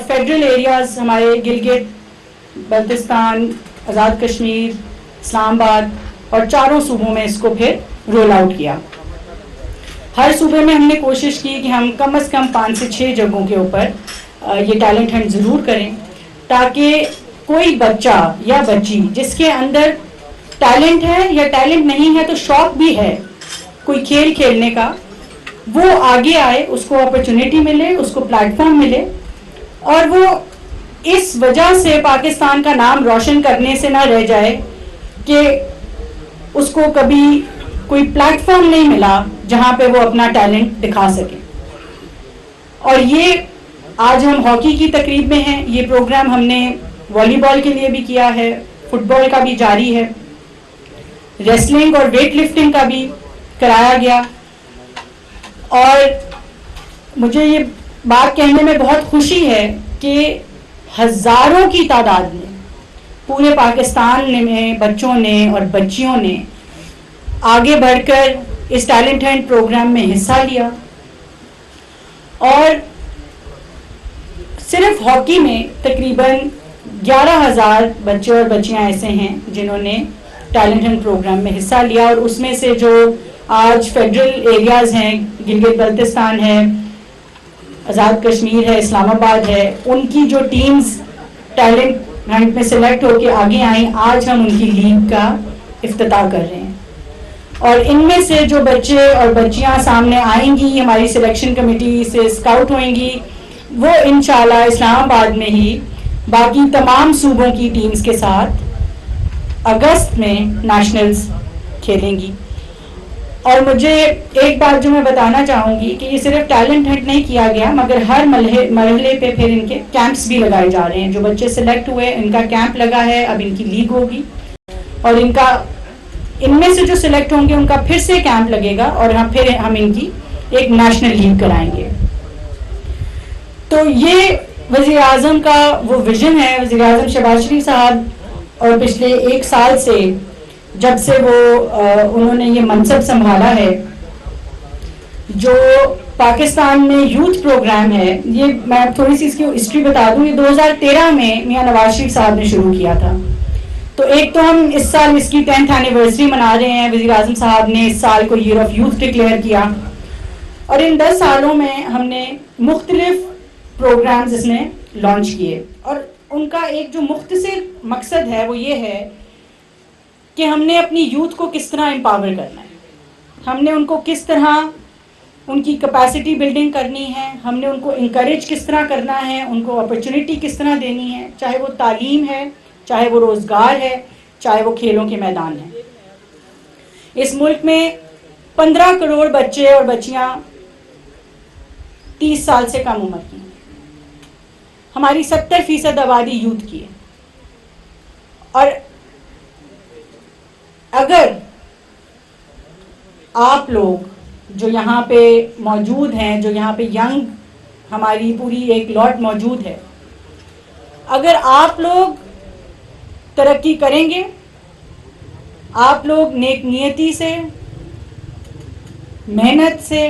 Federal areas ہمارے گلگت بلتستان، آزاد کشمیر، اسلام آباد اور 4 صوبوں میں اس کو پھر رول آؤٹ کیا. ہر صوبے میں ہم نے کوشش کی کہ ہم کم از کم 5 سے 6 جگہوں کے اوپر یہ ٹیلنٹ ہنٹ ضرور کریں، تاکہ کوئی بچہ یا بچی جس کے اندر ٹیلنٹ ہے یا ٹیلنٹ نہیں ہے تو شوق بھی ہے کوئی کھیل کھیلنے کا، وہ آگے آئے، اس کو اپرچونیٹی ملے، اس کو پلیٹ فارم ملے، اور وہ اس وجہ سے پاکستان کا نام روشن کرنے سے نہ رہ جائے کہ اس کو کبھی کوئی پلیٹ فارم نہیں ملا جہاں پہ وہ اپنا ٹیلنٹ دکھا سکے. اور یہ آج ہم ہاکی کی تقریب میں ہیں، یہ پروگرام ہم نے والی بال کے لیے بھی کیا ہے، فٹ بال کا بھی جاری ہے، ریسلنگ اور ویٹ لفٹنگ کا بھی کرایا گیا. اور مجھے یہ بات کہنے میں بہت خوشی ہے کہ ہزاروں کی تعداد میں پورے پاکستان میں بچوں نے اور بچیوں نے آگے بڑھ کر اس ٹیلنٹ ہنٹ پروگرام میں حصہ لیا. اور صرف ہاکی میں تقریباً 11,000 بچے اور بچیاں ایسے ہیں جنہوں نے ٹیلنٹ ہنٹ پروگرام میں حصہ لیا. اور اس میں سے جو آج فیڈرل ایریاز ہیں، گلگت بلتستان ہے، آزاد کشمیر ہے، اسلام آباد ہے، ان کی جو ٹیمز ٹیلنٹ ہنٹ میں سلیکٹ ہو کے آگے آئیں، آج ہم ان کی لیگ کا افتتاح کر رہے ہیں. اور ان میں سے جو بچے اور بچیاں سامنے آئیں گی، ہماری سلیکشن کمیٹی سے اسکاؤٹ ہوئیں گی، وہ انشاءاللہ اسلام آباد میں ہی باقی تمام صوبوں کی ٹیمز کے ساتھ اگست میں نیشنلز کھیلیں گی. اور مجھے ایک بات جو میں بتانا چاہوں گی کہ یہ صرف ٹیلنٹ ہنٹ نہیں کیا گیا، مگر ہر مرحلے پہ پھر ان کے کیمپس بھی لگائے جا رہے ہیں. جو بچے سلیکٹ ہوئے ان کا کیمپ لگا ہے، اب ان کی لیگ ہوگی، اور ان میں سے جو سلیکٹ ہوں گے ان کا پھر سے کیمپ لگے گا، اور پھر ہم ان کی ایک نیشنل لیگ کرائیں گے. تو یہ وزیر اعظم کا وہ ویژن ہے. وزیر اعظم شہباز شریف صاحب اور پچھلے 1 سال سے جب سے انہوں نے یہ منصب سنبھالا ہے، جو پاکستان میں یوتھ پروگرام ہے، یہ میں تھوڑی سی اس کی ہسٹری بتا دوں. یہ 2013 میں میاں نواز شریف صاحب نے شروع کیا تھا. تو ایک تو ہم اس سال اس کی 10th اینیورسری منا رہے ہیں. وزیر اعظم صاحب نے اس سال کو ایئر آف یوتھ ڈکلیئر کیا، اور ان 10 سالوں میں ہم نے مختلف پروگرامز اس میں لانچ کیے. اور ان کا ایک جو مختصر مقصد ہے وہ یہ ہے کہ ہم نے اپنی یوتھ کو کس طرح امپاور کرنا ہے، ہم نے ان کو کس طرح ان کی کیپیسٹی بلڈنگ کرنی ہے، ہم نے ان کو انکریج کس طرح کرنا ہے، ان کو اپرچونٹی کس طرح دینی ہے، چاہے وہ تعلیم ہے، چاہے وہ روزگار ہے، چاہے وہ کھیلوں کے میدان ہیں. اس ملک میں 15 کروڑ بچے اور بچیاں 30 سال سے کم عمر کی ہیں. ہماری 70% آبادی یوتھ کی ہے. اور اگر آپ لوگ جو یہاں پہ موجود ہیں، جو یہاں پہ ینگ ہماری پوری ایک لاٹ موجود ہے، اگر آپ لوگ ترقی کریں گے، آپ لوگ نیک نیتی سے، محنت سے،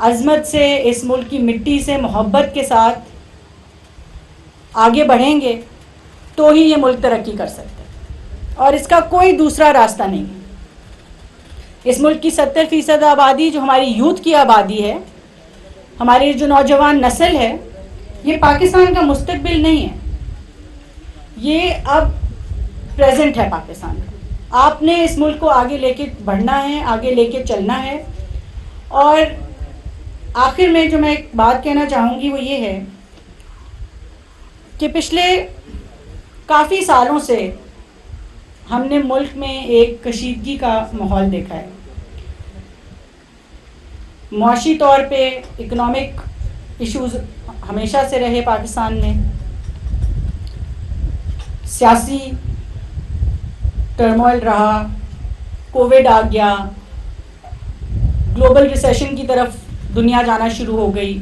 عظمت سے، اس ملک کی مٹی سے محبت کے ساتھ آگے بڑھیں گے، تو ہی یہ ملک ترقی کر سکتا ہے، اور اس کا کوئی دوسرا راستہ نہیں ہے. اس ملک کی 70% آبادی جو ہماری یوتھ کی آبادی ہے، ہماری جو نوجوان نسل ہے، یہ پاکستان کا مستقبل نہیں ہے، یہ اب پریزنٹ ہے پاکستان کا. آپ نے اس ملک کو آگے لے کے بڑھنا ہے، آگے لے کے چلنا ہے. اور آخر میں جو میں ایک بات کہنا چاہوں گی وہ یہ ہے کہ پچھلے کافی سالوں سے ہم نے ملک میں ایک کشیدگی کا ماحول دیکھا ہے. معاشی طور پہ اکنامک ایشوز ہمیشہ سے رہے پاکستان میں، سیاسی ٹرموائل رہا، کووڈ آ گیا، گلوبل ریسیشن کی طرف دنیا جانا شروع ہو گئی.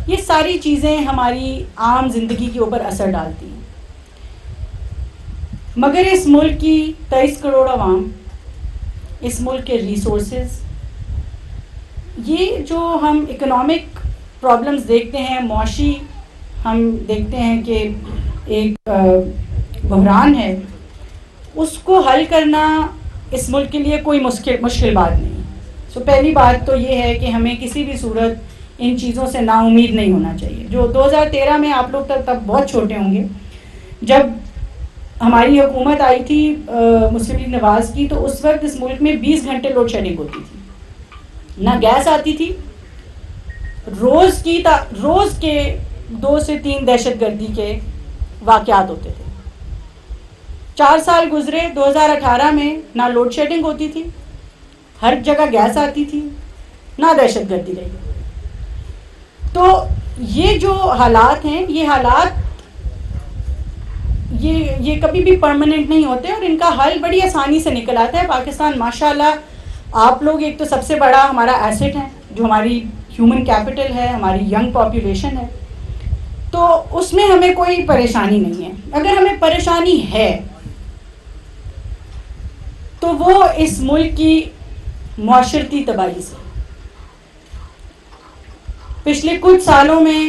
یہ ساری چیزیں ہماری عام زندگی کے اوپر اثر ڈالتی ہیں. مگر اس ملک کی 23 کروڑ عوام، اس ملک کے ریسورسز، یہ جو ہم اکنامک پرابلمز دیکھتے ہیں، معاشی ہم دیکھتے ہیں کہ ایک بحران ہے، اس کو حل کرنا اس ملک کے لیے کوئی مشکل بات نہیں. سو پہلی بات تو یہ ہے کہ ہمیں کسی بھی صورت ان چیزوں سے نا امید نہیں ہونا چاہیے. جو 2013 میں آپ لوگ تب بہت چھوٹے ہوں گے، جب ہماری حکومت آئی تھی مسلم لیگ نواز کی، تو اس وقت اس ملک میں 20 گھنٹے لوڈ شیڈنگ ہوتی تھی، نہ گیس آتی تھی، روز کے 2 سے 3 دہشت گردی کے واقعات ہوتے تھے. 4 سال گزرے، 2018 میں نہ لوڈ شیڈنگ ہوتی تھی، ہر جگہ گیس آتی تھی، نہ دہشت گردی رہی. تو یہ جو حالات ہیں، یہ حالات یہ کبھی بھی پرماننٹ نہیں ہوتے، اور ان کا حل بڑی آسانی سے نکل آتا ہے. پاکستان ماشاءاللہ، آپ لوگ ایک تو سب سے بڑا ہمارا ایسٹ ہے، جو ہماری ہیومن کیپٹل ہے، ہماری ینگ پاپولیشن ہے، تو اس میں ہمیں کوئی پریشانی نہیں ہے. اگر ہمیں پریشانی ہے تو وہ اس ملک کی معاشرتی تباہی سے. پچھلے کچھ سالوں میں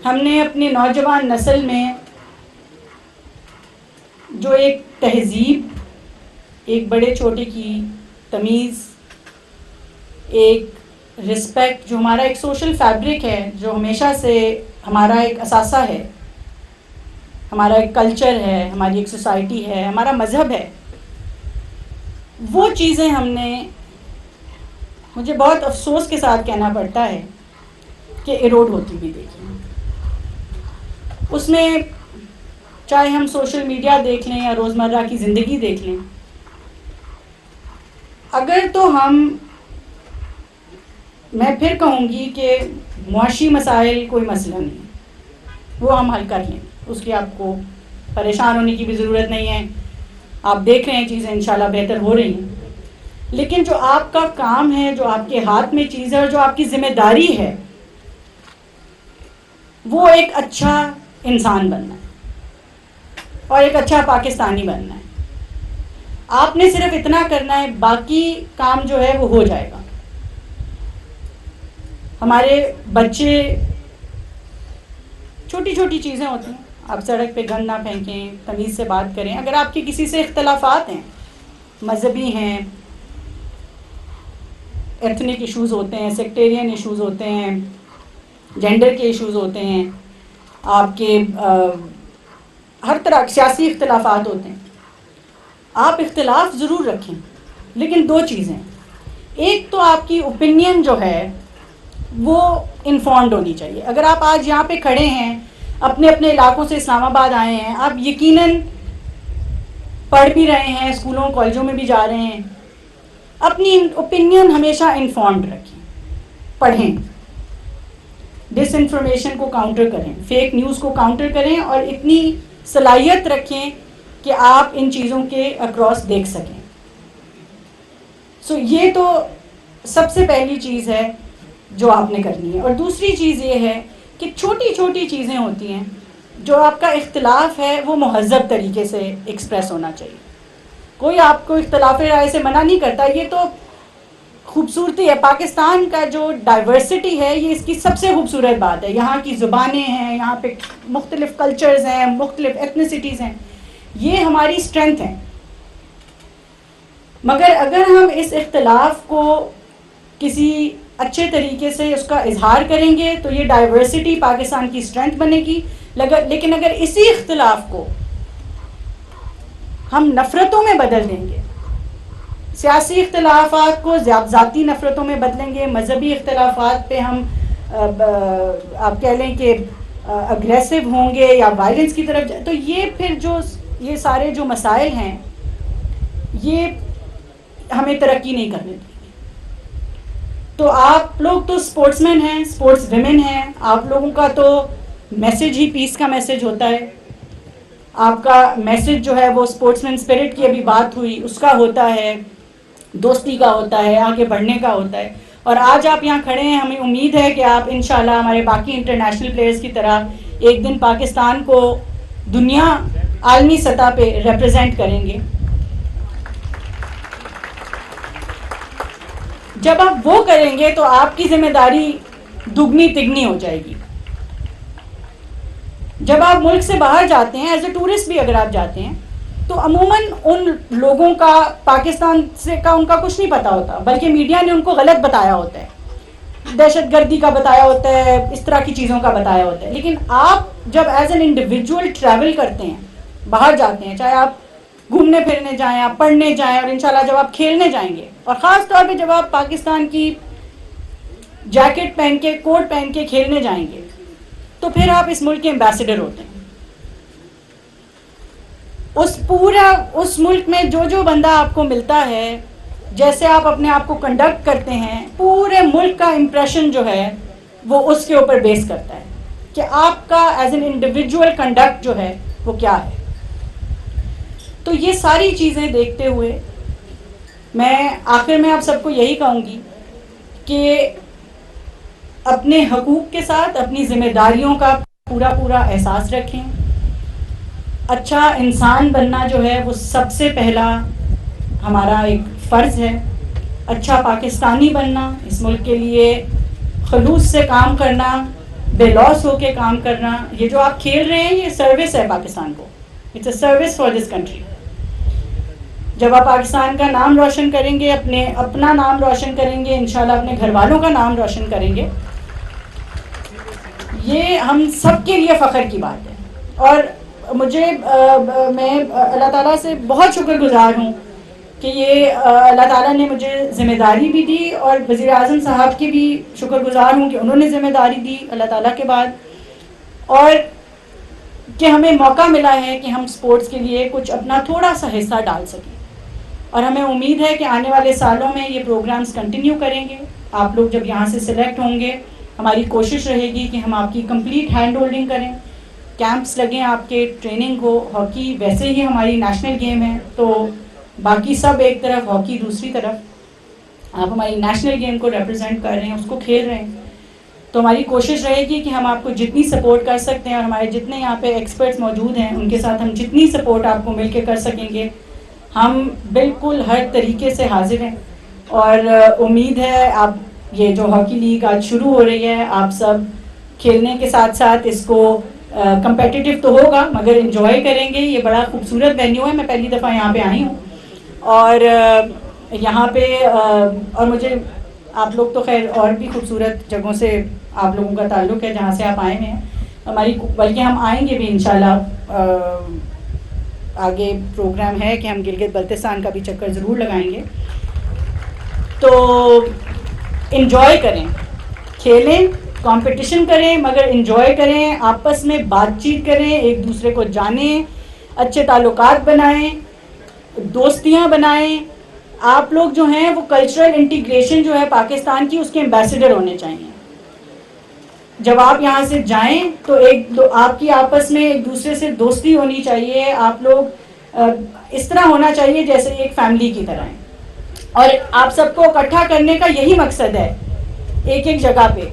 ہم نے اپنی نوجوان نسل میں جو ایک تہذیب، ایک بڑے چھوٹے کی تمیز، ایک رسپیکٹ، جو ہمارا ایک سوشل فیبرک ہے، جو ہمیشہ سے ہمارا ایک اثاثہ ہے، ہمارا ایک کلچر ہے، ہماری ایک سوسائٹی ہے، ہمارا مذہب ہے، وہ چیزیں ہم نے، مجھے بہت افسوس کے ساتھ کہنا پڑتا ہے کہ ایروڈ ہوتی بھی دیکھی. اس میں چاہے ہم سوشل میڈیا دیکھ لیں یا روزمرہ کی زندگی دیکھ لیں، اگر تو میں پھر کہوں گی کہ معاشی مسائل کوئی مسئلہ نہیں، وہ ہم حل کر لیں، اس کی آپ کو پریشان ہونے کی بھی ضرورت نہیں ہے. آپ دیکھ رہے ہیں چیزیں انشاءاللہ بہتر ہو رہی ہیں. لیکن جو آپ کا کام ہے، جو آپ کے ہاتھ میں چیز ہے، اور جو آپ کی ذمہ داری ہے، وہ ایک اچھا انسان بننا ہے اور ایک اچھا پاکستانی بننا ہے. آپ نے صرف اتنا کرنا ہے، باقی کام جو ہے وہ ہو جائے گا. ہمارے بچے، چھوٹی چھوٹی چیزیں ہوتی ہیں، آپ سڑک پہ گند نہ پھینکیں، تمیز سے بات کریں. اگر آپ کے کسی سے اختلافات ہیں، مذہبی ہیں، ایتھنک ایشوز ہوتے ہیں، سیکٹیرین ایشوز ہوتے ہیں، جینڈر کے ایشوز ہوتے ہیں، آپ کے ہر طرح سیاسی اختلافات ہوتے ہیں، آپ اختلاف ضرور رکھیں، لیکن 2 چیزیں. ایک تو آپ کی اوپینین جو ہے وہ انفارمڈ ہونی چاہیے. اگر آپ آج یہاں پہ کھڑے ہیں، اپنے اپنے علاقوں سے اسلام آباد آئے ہیں، آپ یقیناً پڑھ بھی رہے ہیں، اسکولوں کالجوں میں بھی جا رہے ہیں، اپنی اوپینین ہمیشہ انفارمڈ رکھیں، پڑھیں، ڈس انفارمیشن کو کاؤنٹر کریں، فیک نیوز کو کاؤنٹر کریں، اور اتنی صلاحیت رکھیں کہ آپ ان چیزوں کے اکراس دیکھ سکیں. سو یہ تو سب سے پہلی چیز ہے جو آپ نے کرنی ہے. اور دوسری چیز یہ ہے کہ چھوٹی چھوٹی چیزیں ہوتی ہیں، جو آپ کا اختلاف ہے وہ مہذب طریقے سے ایکسپریس ہونا چاہیے. کوئی آپ کو اختلاف رائے سے منع نہیں کرتا. یہ تو خوبصورتی ہے پاکستان کا، جو ڈائیورسٹی ہے، یہ اس کی سب سے خوبصورت بات ہے. یہاں کی زبانیں ہیں، یہاں پہ مختلف کلچرز ہیں، مختلف ایتھنیسٹیز ہیں، یہ ہماری اسٹرینتھ ہے. مگر اگر ہم اس اختلاف کو کسی اچھے طریقے سے اس کا اظہار کریں گے تو یہ ڈائیورسٹی پاکستان کی اسٹرینتھ بنے گی. لیکن اگر اسی اختلاف کو ہم نفرتوں میں بدل دیں گے، سیاسی اختلافات کو ذاتی نفرتوں میں بدلیں گے، مذہبی اختلافات پہ ہم آپ کہہ لیں کہ اگریسو ہوں گے یا وائلنس کی طرف تو یہ سارے جو مسائل ہیں، یہ ہمیں ترقی نہیں کرنے دیں گے. تو آپ لوگ تو اسپورٹس مین ہیں، اسپورٹس ویمن ہیں، آپ لوگوں کا تو میسج ہی پیس کا میسج ہوتا ہے. آپ کا میسج جو ہے وہ اسپورٹس مین اسپرٹ کی ابھی بات ہوئی، اس کا ہوتا ہے، دوستی کا ہوتا ہے، آگے بڑھنے کا ہوتا ہے. اور آج آپ یہاں کھڑے ہیں، ہمیں امید ہے کہ آپ انشاءاللہ ہمارے باقی انٹرنیشنل پلیئرز کی طرح ایک دن پاکستان کو دنیا عالمی سطح پہ ریپرزینٹ کریں گے. جب آپ وہ کریں گے تو آپ کی ذمہ داری دگنی تگنی ہو جائے گی. جب آپ ملک سے باہر جاتے ہیں ایز اے ٹورسٹ بھی اگر آپ جاتے ہیں تو عموماً ان لوگوں کا پاکستان سے کا ان کا کچھ نہیں پتہ ہوتا، بلکہ میڈیا نے ان کو غلط بتایا ہوتا ہے، دہشت گردی کا بتایا ہوتا ہے، اس طرح کی چیزوں کا بتایا ہوتا ہے. لیکن آپ جب ایز این انڈیویجول ٹریول کرتے ہیں، باہر جاتے ہیں، چاہے آپ گھومنے پھرنے جائیں، آپ پڑھنے جائیں، اور انشاءاللہ جب آپ کھیلنے جائیں گے، اور خاص طور پہ جب آپ پاکستان کی جیکٹ پہن کے، کوٹ پہن کے کھیلنے جائیں گے، تو پھر آپ اس ملک کے ایمبیسڈر ہوتے ہیں. اس ملک میں جو بندہ آپ کو ملتا ہے، جیسے آپ اپنے آپ کو کنڈکٹ کرتے ہیں، پورے ملک کا امپریشن جو ہے وہ اس کے اوپر بیس کرتا ہے کہ آپ کا ایز این انڈیویجول کنڈکٹ جو ہے وہ کیا ہے. تو یہ ساری چیزیں دیکھتے ہوئے میں آخر میں آپ سب کو یہی کہوں گی کہ اپنے حقوق کے ساتھ اپنی ذمہ داریوں کا پورا احساس رکھیں. اچھا انسان بننا جو ہے وہ سب سے پہلا ہمارا ایک فرض ہے. اچھا پاکستانی بننا، اس ملک کے لیے خلوص سے کام کرنا، بے لوث ہو کے کام کرنا. یہ جو آپ کھیل رہے ہیں یہ سروس ہے پاکستان کو، it's a service for this country. جب آپ پاکستان کا نام روشن کریں گے، اپنا نام روشن کریں گے، انشاءاللہ اپنے گھر والوں کا نام روشن کریں گے، یہ ہم سب کے لیے فخر کی بات ہے. اور میں اللہ تعالیٰ سے بہت شکر گزار ہوں کہ یہ اللہ تعالیٰ نے مجھے ذمہ داری بھی دی، اور وزیر اعظم صاحب کی بھی شکر گزار ہوں کہ انہوں نے ذمہ داری دی اللہ تعالیٰ کے بعد، اور کہ ہمیں موقع ملا ہے کہ ہم سپورٹس کے لیے کچھ اپنا تھوڑا سا حصہ ڈال سکیں. اور ہمیں امید ہے کہ آنے والے سالوں میں یہ پروگرامز کنٹینیو کریں گے. آپ لوگ جب یہاں سے سلیکٹ ہوں گے، ہماری کوشش رہے گی کہ ہم آپ کی کمپلیٹ ہینڈ ہولڈنگ کریں، کیمپس لگیں آپ کے، ٹریننگ ہو. ہاکی ویسے ہی ہماری نیشنل گیم ہے، تو باقی سب ایک طرف، ہاکی دوسری طرف. آپ ہماری نیشنل گیم کو ریپرزینٹ کر رہے ہیں، اس کو کھیل رہے ہیں، تو ہماری کوشش رہے گی کہ ہم آپ کو جتنی سپورٹ کر سکتے ہیں، اور ہمارے جتنے یہاں پہ ایکسپرٹس موجود ہیں ان کے ساتھ ہم جتنی سپورٹ آپ کو مل کے کر سکیں گے، ہم بالکل ہر طریقے سے حاضر ہیں. اور امید ہے آپ یہ جو ہاکی لیگ آج شروع ہو رہی ہے، آپ سب کھیلنے کے ساتھ ساتھ اس کو کمپیٹیٹیو تو ہوگا مگر انجوائے کریں گے. یہ بڑا خوبصورت وینیو ہے، میں پہلی دفعہ یہاں پہ آئی ہوں، اور یہاں پہ اور مجھے آپ لوگ تو خیر اور بھی خوبصورت جگہوں سے آپ لوگوں کا تعلق ہے جہاں سے آپ آئے ہوئے ہیں، بلکہ ہم آئیں گے بھی انشاءاللہ. آگے پروگرام ہے کہ ہم گلگت بلتستان کا بھی چکر ضرور لگائیں گے. تو انجوائے کریں، کھیلیں، کمپٹیشن کریں، مگر انجوائے کریں، آپس میں بات چیت کریں، ایک دوسرے کو جانیں، اچھے تعلقات بنائیں، دوستیاں بنائیں. آپ لوگ جو ہیں وہ کلچرل انٹیگریشن جو ہے پاکستان کی، اس کے ایمبیسڈر ہونے چاہیے. جب آپ یہاں سے جائیں تو آپ کی آپس میں ایک دوسرے سے دوستی ہونی چاہیے. آپ لوگ اس طرح ہونا چاہیے جیسے ایک فیملی کی طرح ہیں. اور آپ سب کو اکٹھا کرنے کا یہی مقصد ہے ایک جگہ پہ،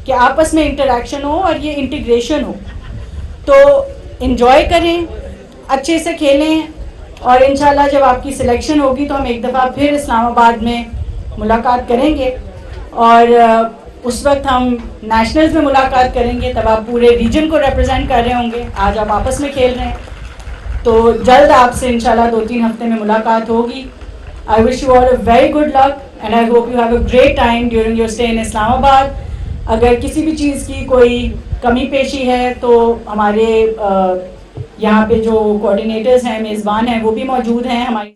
کہ آپس میں انٹریکشن ہو اور یہ انٹیگریشن ہو. تو انجوائے کریں، اچھے سے کھیلیں، اور انشاءاللہ جب آپ کی سلیکشن ہوگی تو ہم ایک دفعہ پھر اسلام آباد میں ملاقات کریں گے، اور اس وقت ہم نیشنلز میں ملاقات کریں گے. تب آپ پورے ریجن کو ریپرزینٹ کر رہے ہوں گے. آج آپ آپس میں کھیل رہے ہیں، تو جلد آپ سے انشاءاللہ 2-3 ہفتے میں ملاقات ہوگی. I wish you all a very good luck and I hope you have a great time during your stay in Islam Abad. اگر کسی بھی چیز کی کوئی کمی پیشی ہے تو ہمارے یہاں پہ جو کوآرڈینیٹرز ہیں، میزبان ہیں، وہ بھی موجود ہیں ہماری